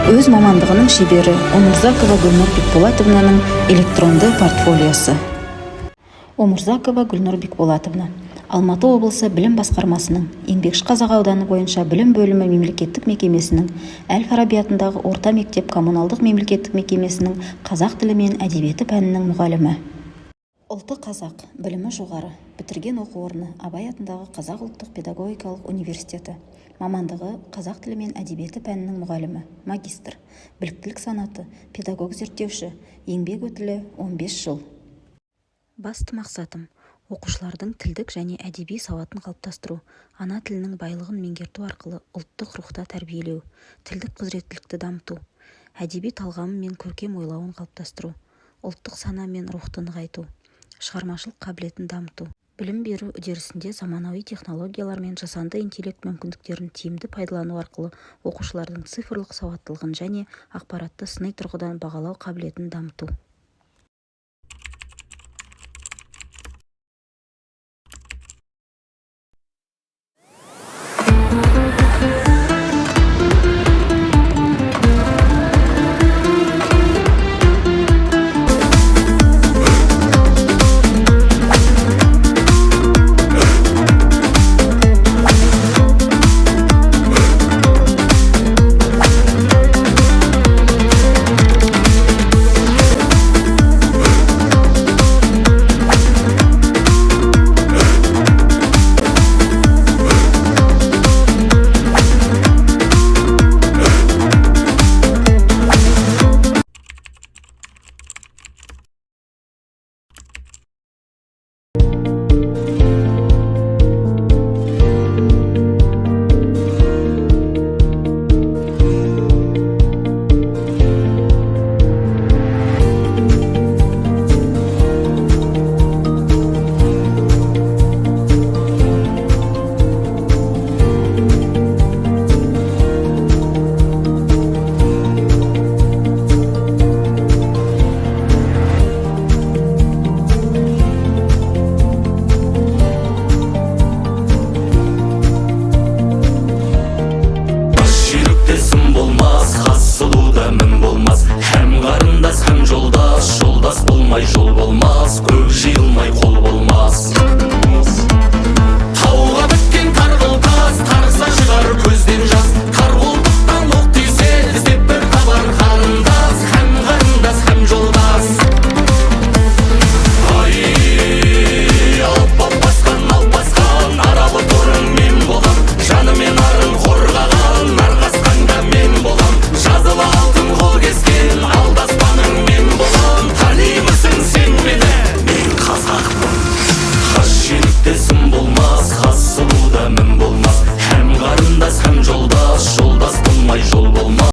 Өз мамандығының шебері Омурзакова Гүлнұр Бекболатовнаның электронды портфолиосы. Омурзакова Гүлнұр Бекболатовна Алматы облысы білім басқармасының Еңбекші Қазақ ауданы бойынша білім бөлімі мемлекеттік мекемесінің, Әл-Фараби атындағы орта мектеп коммуналдық мемлекеттік мекемесінің қазақ тілі мен әдебиеті пәнінің мұғалімі. Ұлты қазақ, білімі жоғары, бітірген оқу орны Абай атындағы Қазақ ұлттық педагогикалық университеті. Мамандығы қазақ тілі мен әдебиеті пәнінің мұғалімі, магистр. Біліктілік санаты, педагог зерттеуші, еңбек өтілі 15 жыл. Басты мақсатым оқушылардың тілдік және әдеби сауатын қалыптастыру, ана тілінің байлығын меңгерту арқылы ұлттық рухта тәрбиелеу, тілдік құзыреттілікті дамыту, әдеби талғамы мен көркем ойлауын қалыптастыру, ұлттық сана мен рухты нығайту, шығармашылық қабілетін дамыту. Білім беру үдерісінде заманауи технологиялар мен жасанды интеллект мүмкіндіктерін тиімді пайдалану арқылы оқушылардың цифрлық сауаттылығын және ақпаратты сыни тұрғыдан бағалау қабілетін дамыту.